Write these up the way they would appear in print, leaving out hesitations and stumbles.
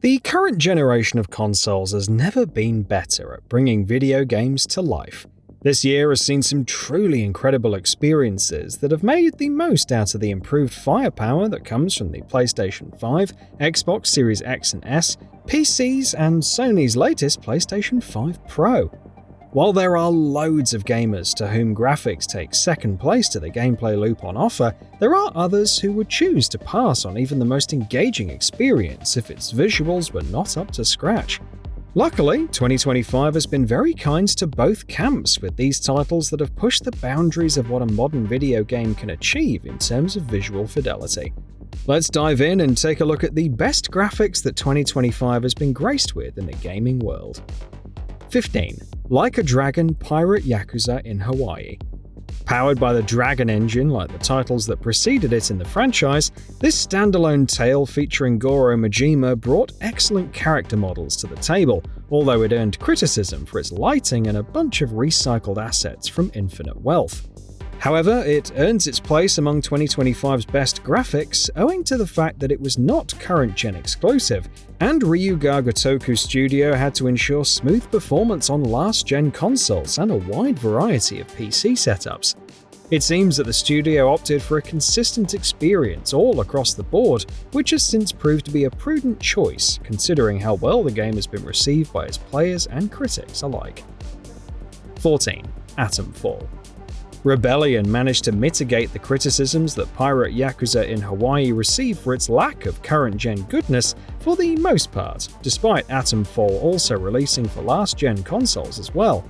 The current generation of consoles has never been better at bringing video games to life. This year has seen some truly incredible experiences that have made the most out of the improved firepower that comes from the PlayStation 5, Xbox Series X and S, PCs, and Sony's latest PlayStation 5 Pro. While there are loads of gamers to whom graphics take second place to the gameplay loop on offer, there are others who would choose to pass on even the most engaging experience if its visuals were not up to scratch. Luckily, 2025 has been very kind to both camps with these titles that have pushed the boundaries of what a modern video game can achieve in terms of visual fidelity. Let's dive in and take a look at the best graphics that 2025 has been graced with in the gaming world. 15. Like a Dragon Pirate Yakuza in Hawaii. Powered by the Dragon engine like the titles that preceded it in the franchise, this standalone tale featuring Goro Majima brought excellent character models to the table, although it earned criticism for its lighting and a bunch of recycled assets from Infinite Wealth. However, it earns its place among 2025's best graphics owing to the fact that it was not current-gen exclusive, and Ryuga Gotoku Studio had to ensure smooth performance on last-gen consoles and a wide variety of PC setups. It seems that the studio opted for a consistent experience all across the board, which has since proved to be a prudent choice considering how well the game has been received by its players and critics alike. 14. Atomfall. Rebellion managed to mitigate the criticisms that Pirate Yakuza in Hawaii received for its lack of current-gen goodness for the most part, despite Atomfall also releasing for last-gen consoles as well.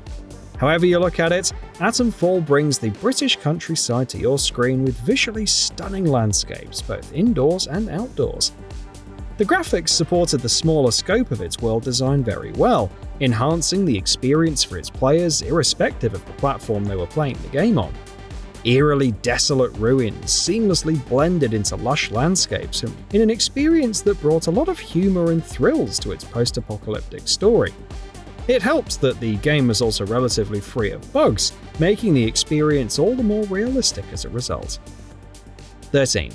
However you look at it, Atomfall brings the British countryside to your screen with visually stunning landscapes, both indoors and outdoors. The graphics supported the smaller scope of its world design very well, enhancing the experience for its players irrespective of the platform they were playing the game on. Eerily desolate ruins seamlessly blended into lush landscapes in an experience that brought a lot of humor and thrills to its post-apocalyptic story. It helps that the game was also relatively free of bugs, making the experience all the more realistic as a result. 13.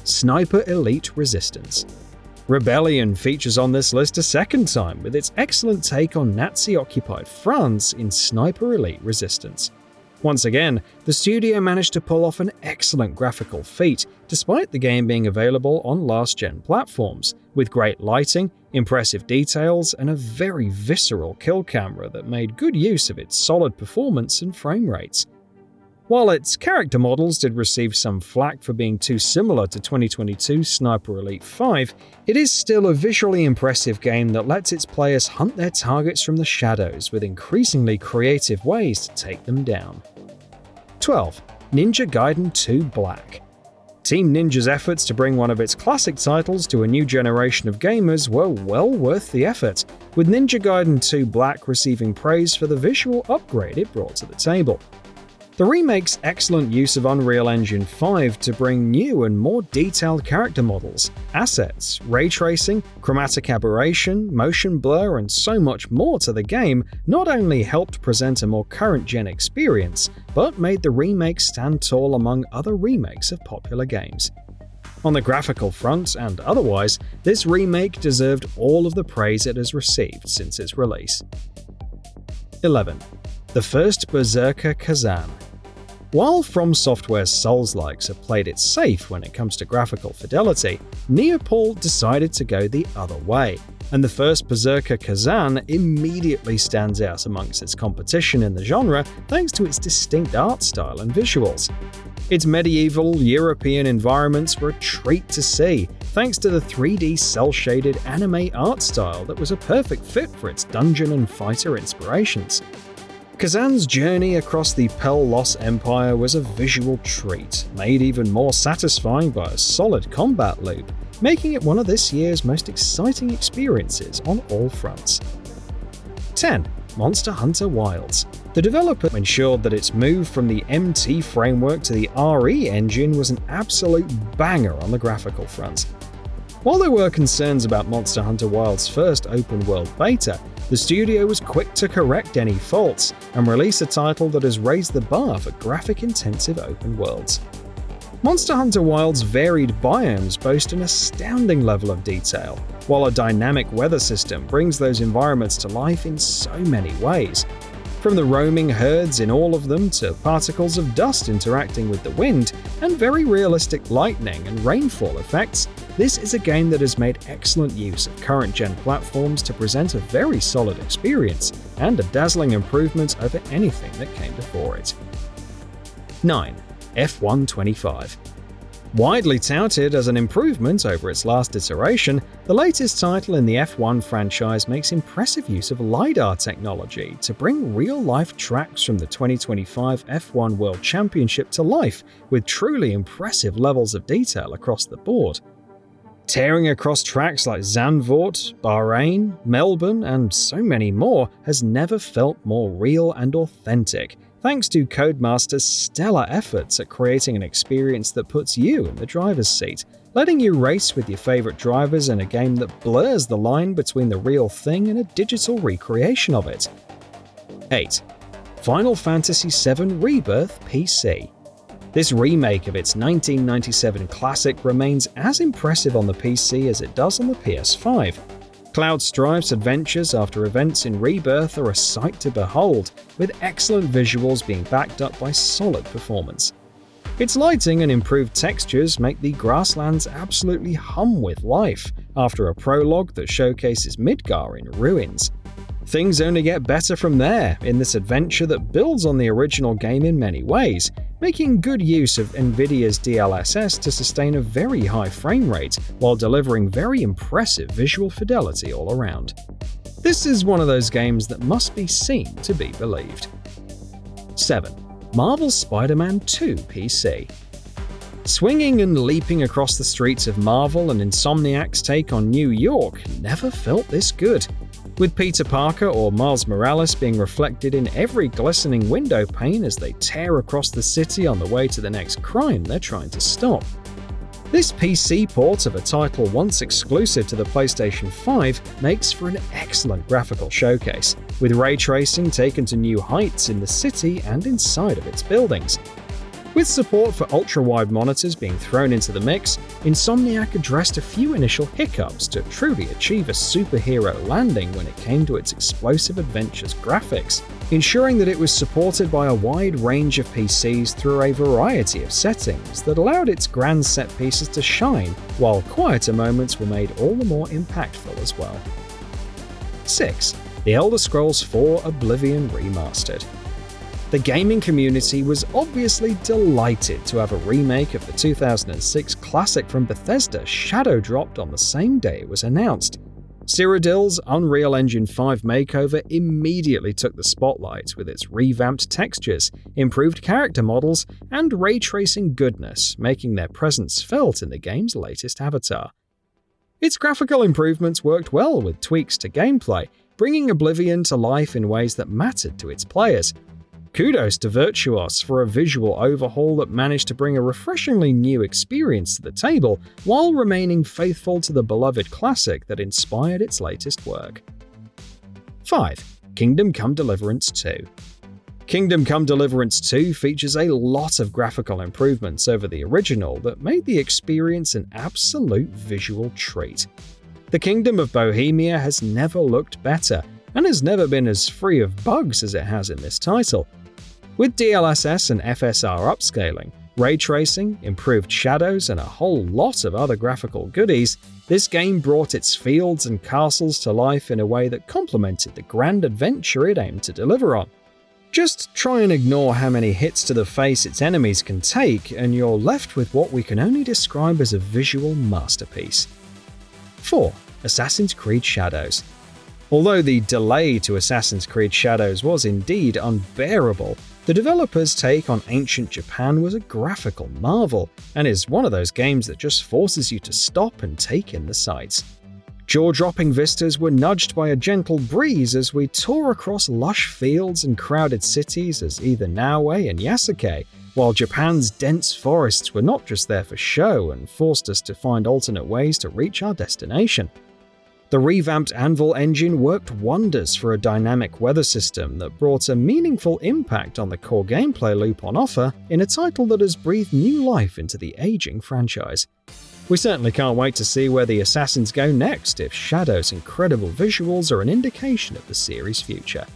Sniper Elite Resistance. Rebellion features on this list a second time with its excellent take on Nazi-occupied France in Sniper Elite Resistance. Once again, the studio managed to pull off an excellent graphical feat, despite the game being available on last-gen platforms, with great lighting, impressive details, and a very visceral kill camera that made good use of its solid performance and frame rates. While its character models did receive some flack for being too similar to 2022's Sniper Elite 5, it is still a visually impressive game that lets its players hunt their targets from the shadows with increasingly creative ways to take them down. 12. Ninja Gaiden 2 Black. Team Ninja's efforts to bring one of its classic titles to a new generation of gamers were well worth the effort, with Ninja Gaiden 2 Black receiving praise for the visual upgrade it brought to the table. The remake's excellent use of Unreal Engine 5 to bring new and more detailed character models, assets, ray tracing, chromatic aberration, motion blur, and so much more to the game not only helped present a more current-gen experience, but made the remake stand tall among other remakes of popular games. On the graphical front and otherwise, this remake deserved all of the praise it has received since its release. 11. The first Berserker Kazan. While From Software's Souls-likes have played it safe when it comes to graphical fidelity, Neopol decided to go the other way, and the first Berserker Kazan immediately stands out amongst its competition in the genre thanks to its distinct art style and visuals. Its medieval European environments were a treat to see, thanks to the 3D cel-shaded anime art style that was a perfect fit for its dungeon and fighter inspirations. Kazan's journey across the Pel-Los Empire was a visual treat, made even more satisfying by a solid combat loop, making it one of this year's most exciting experiences on all fronts. 10. Monster Hunter Wilds. The developer ensured that its move from the MT framework to the RE engine was an absolute banger on the graphical front. While there were concerns about Monster Hunter Wilds' first open-world beta, the studio was quick to correct any faults and release a title that has raised the bar for graphic-intensive open worlds. Monster Hunter Wilds' varied biomes boast an astounding level of detail, while a dynamic weather system brings those environments to life in so many ways. From the roaming herds in all of them to particles of dust interacting with the wind and very realistic lightning and rainfall effects, this is a game that has made excellent use of current-gen platforms to present a very solid experience and a dazzling improvement over anything that came before it. 9. F1 25. Widely touted as an improvement over its last iteration, the latest title in the F1 franchise makes impressive use of LiDAR technology to bring real-life tracks from the 2025 F1 World Championship to life with truly impressive levels of detail across the board. Tearing across tracks like Zandvoort, Bahrain, Melbourne, and so many more has never felt more real and authentic, thanks to Codemaster's stellar efforts at creating an experience that puts you in the driver's seat, letting you race with your favorite drivers in a game that blurs the line between the real thing and a digital recreation of it. 8. Final Fantasy VII Rebirth PC. This remake of its 1997 classic remains as impressive on the PC as it does on the PS5. Cloud Strife's adventures after events in Rebirth are a sight to behold, with excellent visuals being backed up by solid performance. Its lighting and improved textures make the grasslands absolutely hum with life after a prologue that showcases Midgar in ruins. Things only get better from there in this adventure that builds on the original game in many ways, making good use of Nvidia's DLSS to sustain a very high frame rate while delivering very impressive visual fidelity all around. This is one of those games that must be seen to be believed. 7. Marvel's Spider-Man 2 PC. Swinging and leaping across the streets of Marvel and Insomniac's take on New York never felt this good. With Peter Parker or Miles Morales being reflected in every glistening window pane as they tear across the city on the way to the next crime they're trying to stop. This PC port of a title once exclusive to the PlayStation 5 makes for an excellent graphical showcase, with ray tracing taken to new heights in the city and inside of its buildings. With support for ultra-wide monitors being thrown into the mix, Insomniac addressed a few initial hiccups to truly achieve a superhero landing when it came to its explosive adventures graphics, ensuring that it was supported by a wide range of PCs through a variety of settings that allowed its grand set pieces to shine, while quieter moments were made all the more impactful as well. 6. The Elder Scrolls IV Oblivion Remastered. The gaming community was obviously delighted to have a remake of the 2006 classic from Bethesda shadow dropped on the same day it was announced. Cyrodiil's Unreal Engine 5 makeover immediately took the spotlight with its revamped textures, improved character models, and ray tracing goodness, making their presence felt in the game's latest avatar. Its graphical improvements worked well with tweaks to gameplay, bringing Oblivion to life in ways that mattered to its players. Kudos to Virtuos for a visual overhaul that managed to bring a refreshingly new experience to the table while remaining faithful to the beloved classic that inspired its latest work. 5. Kingdom Come Deliverance 2. Kingdom Come Deliverance 2 features a lot of graphical improvements over the original that made the experience an absolute visual treat. The Kingdom of Bohemia has never looked better, and has never been as free of bugs as it has in this title. With DLSS and FSR upscaling, ray tracing, improved shadows, and a whole lot of other graphical goodies, this game brought its fields and castles to life in a way that complemented the grand adventure it aimed to deliver on. Just try and ignore how many hits to the face its enemies can take, and you're left with what we can only describe as a visual masterpiece. 4. Assassin's Creed Shadows. Although the delay to Assassin's Creed Shadows was indeed unbearable, the developers' take on ancient Japan was a graphical marvel, and is one of those games that just forces you to stop and take in the sights. Jaw-dropping vistas were nudged by a gentle breeze as we tore across lush fields and crowded cities as either Naoe and Yasuke, while Japan's dense forests were not just there for show and forced us to find alternate ways to reach our destination. The revamped Anvil engine worked wonders for a dynamic weather system that brought a meaningful impact on the core gameplay loop on offer in a title that has breathed new life into the aging franchise. We certainly can't wait to see where the Assassins go next if Shadow's incredible visuals are an indication of the series' future.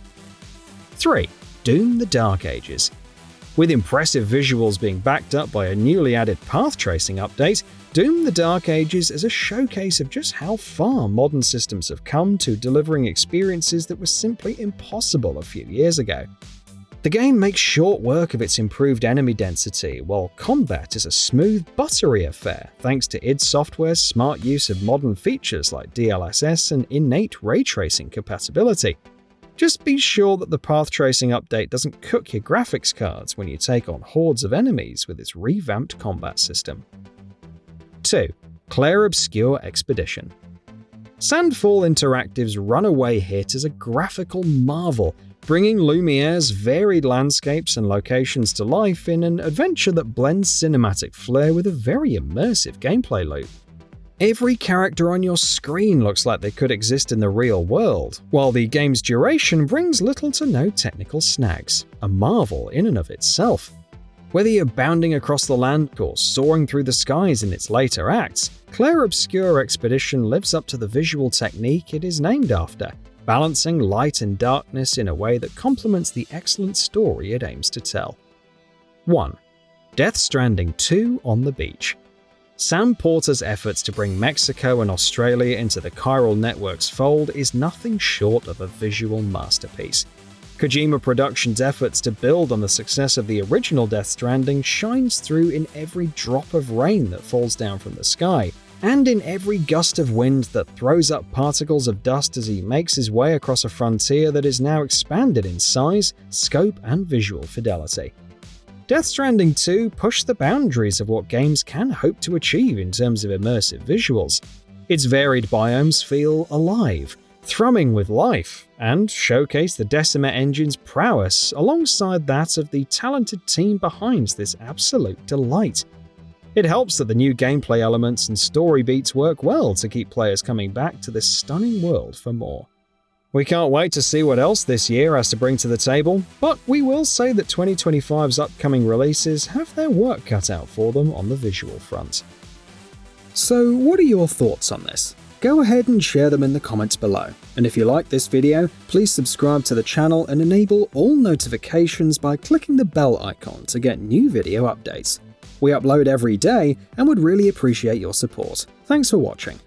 3. Doom: The Dark Ages. With impressive visuals being backed up by a newly added path tracing update, Doom: The Dark Ages is a showcase of just how far modern systems have come to delivering experiences that were simply impossible a few years ago. The game makes short work of its improved enemy density, while combat is a smooth, buttery affair thanks to id Software's smart use of modern features like DLSS and innate ray tracing compatibility. Just be sure that the path tracing update doesn't cook your graphics cards when you take on hordes of enemies with its revamped combat system. 2. Clair Obscure Expedition. Sandfall Interactive's runaway hit is a graphical marvel, bringing Lumiere's varied landscapes and locations to life in an adventure that blends cinematic flair with a very immersive gameplay loop. Every character on your screen looks like they could exist in the real world, while the game's duration brings little to no technical snags, a marvel in and of itself. Whether you're bounding across the land or soaring through the skies in its later acts, Clair Obscure Expedition lives up to the visual technique it is named after, balancing light and darkness in a way that complements the excellent story it aims to tell. 1. Death Stranding 2 on the Beach. Sam Porter's efforts to bring Mexico and Australia into the Chiral Network's fold is nothing short of a visual masterpiece. Kojima Productions' efforts to build on the success of the original Death Stranding shines through in every drop of rain that falls down from the sky, and in every gust of wind that throws up particles of dust as he makes his way across a frontier that is now expanded in size, scope, and visual fidelity. Death Stranding 2 pushed the boundaries of what games can hope to achieve in terms of immersive visuals. Its varied biomes feel alive, thrumming with life, and showcase the Decima engine's prowess alongside that of the talented team behind this absolute delight. It helps that the new gameplay elements and story beats work well to keep players coming back to this stunning world for more. We can't wait to see what else this year has to bring to the table, but we will say that 2025's upcoming releases have their work cut out for them on the visual front. So what are your thoughts on this? Go ahead and share them in the comments below, and if you like this video, please subscribe to the channel and enable all notifications by clicking the bell icon to get new video updates. We upload every day and would really appreciate your support. Thanks for watching.